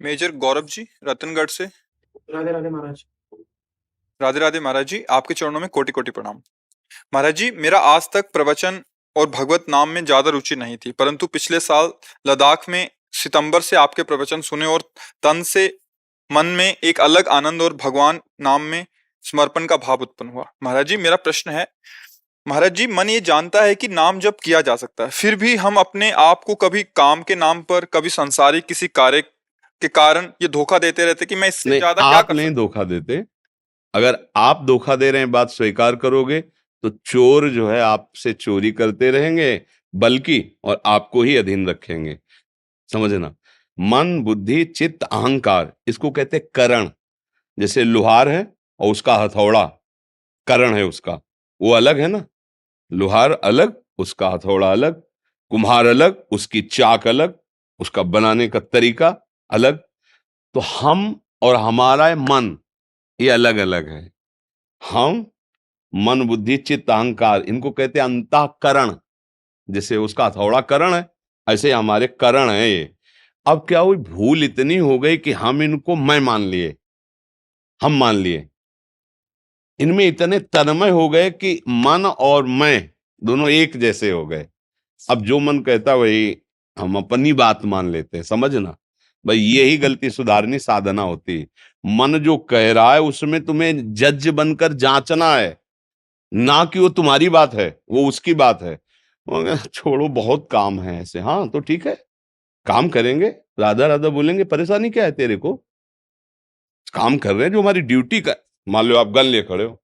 Major Gaurav ji, Ratangarh से। राधे राधे महाराज। राधे राधे महाराज जी, आपके चरणों में कोटि कोटि प्रणाम। महाराज जी, मेरा आज तक प्रवचन और भगवत नाम में ज्यादा रुचि नहीं थी, परंतु पिछले साल लद्दाख में सितंबर से आपके प्रवचन सुने और तन से मन में एक अलग आनंद और भगवान नाम में समर्पण का भाव उत्पन्न हुआ। महाराज जी, मेरा प्रश्न है, महाराज जी, मन ये जानता है कि नाम जप किया जा सकता है, फिर भी हम अपने आप को कभी काम के नाम पर, कभी संसारिक किसी कार्य के कारण ये धोखा देते रहते कि मैं इससे नहीं, ज्यादा क्या आप कर नहीं सकता धोखा देते। अगर आप धोखा दे रहे हैं, बात स्वीकार करोगे, तो चोर जो है आपसे चोरी करते रहेंगे, बल्कि और आपको ही अधीन रखेंगे। समझना, मन, बुद्धि, चित्त, अहंकार, इसको कहते हैं करण। जैसे लोहार है और उसका हथौड़ा करण है उसका, वो अलग है ना। लोहार अलग, उसका हथौड़ा अलग, कुम्हार अलग, उसकी चाक अलग, उसका बनाने का तरीका अलग। तो हम और हमारा मन ये अलग अलग है। हम, मन, बुद्धि, चित्त, अहंकार, इनको कहते हैं अंतःकरण। जैसे उसका हथौड़ा करण है, ऐसे हमारे करण है ये। अब क्या हुई, भूल इतनी हो गई कि हम इनको मैं मान लिए, हम मान लिए, इनमें इतने तन्मय हो गए कि मन और मैं दोनों एक जैसे हो गए। अब जो मन कहता वही हम अपनी बात मान लेते हैं। समझना भाई, यही गलती सुधारनी साधना होती है। मन जो कह रहा है उसमें तुम्हें जज बनकर जांचना है, ना कि वो तुम्हारी बात है, वो उसकी बात है। छोड़ो, बहुत काम है ऐसे। हाँ तो ठीक है, काम करेंगे, राधा राधा बोलेंगे, परेशानी क्या है तेरे को? काम कर रहे हैं जो हमारी ड्यूटी का। मान लो आप गन ले खड़े हो,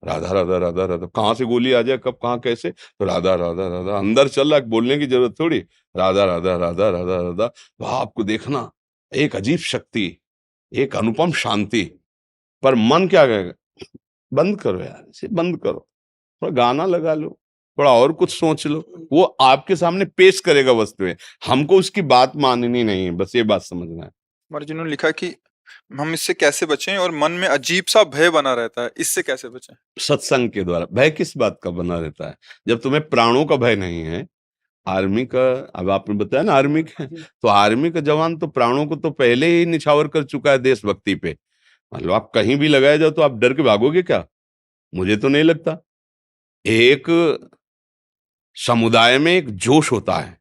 राधा राधा राधा राधा, कहाँ से गोली आ जाए, कब कहाँ कैसे, तो राधा राधा राधा अंदर चल रहा है, बोलने की जरूरत थोड़ी। राधा राधा राधा राधा राधा, तो आपको देखना एक अजीब शक्ति, एक अनुपम शांति। पर मन क्या कहेगा, बंद करो यार, इसे बंद करो, थोड़ा गाना लगा लो, थोड़ा और कुछ सोच लो। वो आपके सामने पेश करेगा वस्तुएं, हमको उसकी बात माननी नहीं है, बस ये बात समझना है। महाराज जी ने लिखा कि हम इससे कैसे बचें, और मन में अजीब सा भय बना रहता है, इससे कैसे बचें? सत्संग के द्वारा। भय किस बात का बना रहता है? जब तुम्हें प्राणों का भय नहीं है। आर्मी का, अब आपने बताया ना आर्मी का, तो आर्मी का जवान तो प्राणों को तो पहले ही निछावर कर चुका है देशभक्ति पे। मान लो आप कहीं भी लगाए जाओ तो आप डर के भागोगे क्या? मुझे तो नहीं लगता। एक समुदाय में एक जोश होता है,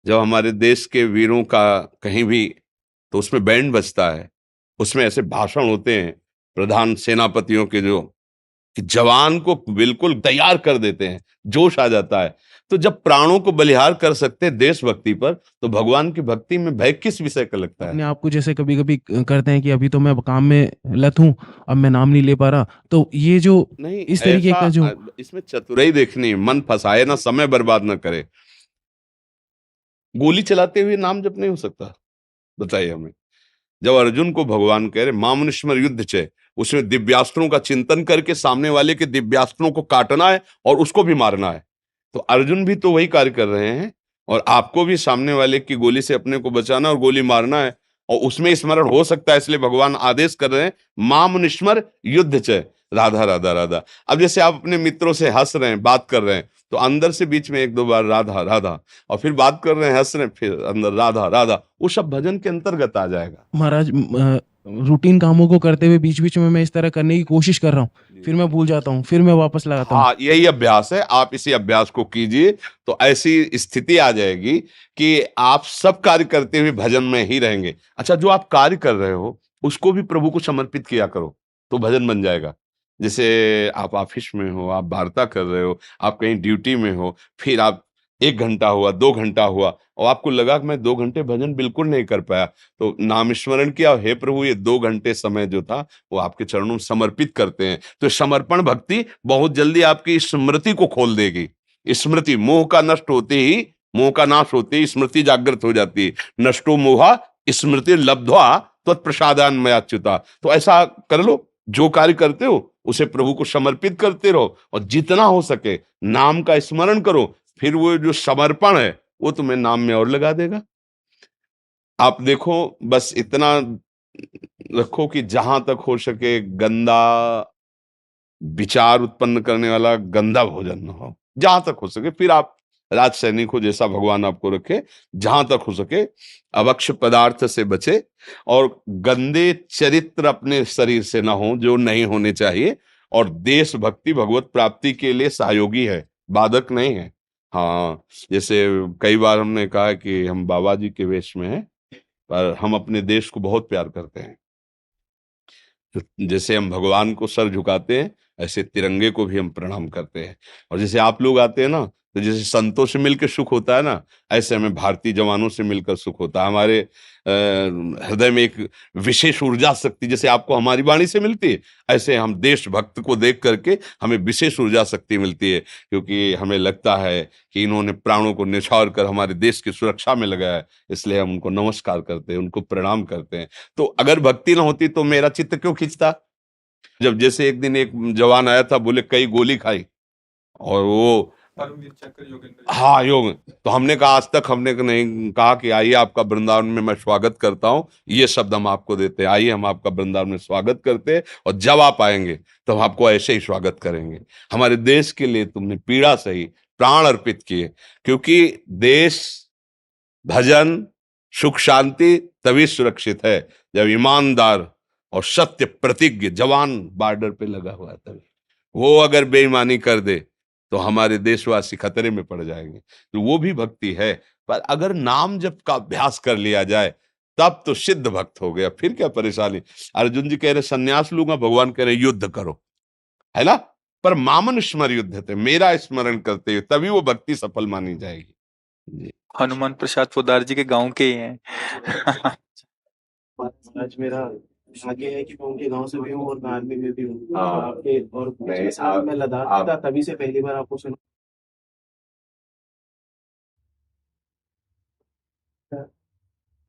जब हमारे देश के वीरों का कहीं भी, तो उसमें बैंड बजता है, उसमें ऐसे भाषण होते हैं प्रधान सेनापतियों के, जो कि जवान को बिल्कुल तैयार कर देते हैं, जोश आ जाता है। तो जब प्राणों को बलिहार कर सकते हैं देशभक्ति पर, तो भगवान की भक्ति में भय किस विषय का लगता है? अपने आप को जैसे कभी कभी करते हैं कि अभी तो मैं काम में लत हूँ, अब मैं नाम नहीं ले पा रहा, तो ये जो नहीं, इस तरीके का जो इसमें चतुराई देखनी है, मन फंसाए ना, समय बर्बाद ना करे। गोली चलाते हुए नाम जप नहीं हो सकता? बताइए हमें। जब अर्जुन को भगवान कह रहे मामुनिस्मर युद्ध चे, उसमें दिव्यास्त्रों का चिंतन करके सामने वाले के दिव्यास्त्रों को काटना है और उसको भी मारना है। तो अर्जुन भी तो वही कार्य कर रहे हैं, और आपको भी सामने वाले की गोली से अपने को बचाना और गोली मारना है, और उसमें स्मरण हो सकता है, इसलिए भगवान आदेश कर रहे हैं मामुनिस्मर युद्ध च, राधा राधा राधा। अब जैसे आप अपने मित्रों से हंस रहे हैं, बात कर रहे हैं, तो अंदर से बीच में एक दो बार राधा राधा, और फिर बात कर रहे हैं, हंस रहे हैं, फिर अंदर राधा राधा, वो सब भजन के अंतर्गत आ जाएगा। महाराज रूटीन कामों को करते हुए बीच बीच में मैं इस तरह करने की कोशिश कर रहा हूँ, फिर मैं भूल जाता हूँ, फिर मैं वापस लगाता हूँ। हाँ, यही अभ्यास है। आप इसी अभ्यास को कीजिए तो ऐसी स्थिति आ जाएगी कि आप सब कार्य करते हुए भजन में ही रहेंगे। अच्छा, जो आप कार्य कर रहे हो उसको भी प्रभु को समर्पित किया करो, तो भजन बन जाएगा। जैसे आप ऑफिस में हो, आप वार्ता कर रहे हो, आप कहीं ड्यूटी में हो, फिर आप 1 घंटा हुआ, 2 घंटा हुआ, और आपको लगा कि मैं 2 घंटे भजन बिल्कुल नहीं कर पाया, तो नाम स्मरण किया, हे प्रभु ये 2 घंटे समय जो था वो आपके चरणों में समर्पित करते हैं। तो समर्पण भक्ति बहुत जल्दी आपकी स्मृति को खोल देगी। स्मृति, मोह का नष्ट होते ही, मोह का नाश होते ही स्मृति जागृत हो जाती है। नष्टो मोहा स्मृति लब्ध्वा तत्प्रसादान मयाच्युता। तो ऐसा कर लो, जो कार्य करते हो उसे प्रभु को समर्पित करते रहो, और जितना हो सके नाम का स्मरण करो, फिर वो जो समर्पण है वो तुम्हें नाम में और लगा देगा। आप देखो, बस इतना रखो कि जहां तक हो सके गंदा विचार उत्पन्न करने वाला गंदा भोजन न हो, जहां तक हो सके। फिर आप राज सैनिक हो, जैसा भगवान आपको रखे, जहां तक हो सके अभक्ष पदार्थ से बचे और गंदे चरित्र अपने शरीर से ना हो जो नहीं होने चाहिए। और देशभक्ति भगवत प्राप्ति के लिए सहयोगी है, बाधक नहीं है। हाँ, जैसे कई बार हमने कहा कि हम बाबा जी के वेश में हैं, पर हम अपने देश को बहुत प्यार करते हैं। तो जैसे हम भगवान को सर झुकाते हैं, ऐसे तिरंगे को भी हम प्रणाम करते हैं। और जैसे आप लोग आते हैं ना, तो जैसे संतों से मिलकर सुख होता है ना, ऐसे हमें भारतीय जवानों से मिलकर सुख होता है। हमारे हृदय में एक विशेष ऊर्जा शक्ति जैसे आपको हमारी वाणी से मिलती है, ऐसे हम देशभक्त को देख करके हमें विशेष ऊर्जा शक्ति मिलती है, क्योंकि हमें लगता है कि इन्होंने प्राणों को न्यौछावर कर हमारे देश की सुरक्षा में लगाया है, इसलिए हम उनको नमस्कार करते हैं, उनको प्रणाम करते हैं। तो अगर भक्ति ना होती तो मेरा चित्त क्यों खींचता? जब जैसे एक दिन एक जवान आया था, बोले कई गोली खाई, और वो हाँ योग, तो हमने कहा आज तक हमने नहीं कहा कि आइए आपका वृंदावन में मैं स्वागत करता हूँ, ये शब्द हम आपको देते हैं, आइए हम आपका वृंदावन में स्वागत करते हैं, और जब आप आएंगे तो हम आपको ऐसे ही स्वागत करेंगे। हमारे देश के लिए तुमने पीड़ा सही, प्राण अर्पित किए, क्योंकि देश भजन सुख शांति तभी सुरक्षित है जब ईमानदार और सत्य प्रतिज्ञ जवान बॉर्डर पे लगा हुआ है, तभी। वो अगर बेईमानी कर दे तो हमारे देशवासी खतरे में पड़ जाएंगे। तो वो भी भक्ति है, पर अगर नाम जप का अभ्यास कर लिया जाए तब तो सिद्ध भक्त हो गया, फिर क्या परेशानी। अर्जुन जी कह रहे सन्यास लूंगा, भगवान कह रहे युद्ध करो, है ना। पर मामन स्मर युद्ध थे, मेरा स्मरण करते हुए, तभी वो भक्ति सफल मानी जाएगी जी। हनुमान प्रसाद पोद्दार जी के गांव के ही हैं। आज मेरा भाग्य है कि मैं उनके गांव से भी हूँ और मैं आर्मी में भी हूँ। हाँ। आपके और नहीं, साल मैं लद्दाख था, तभी से पहली बार आपको सुना।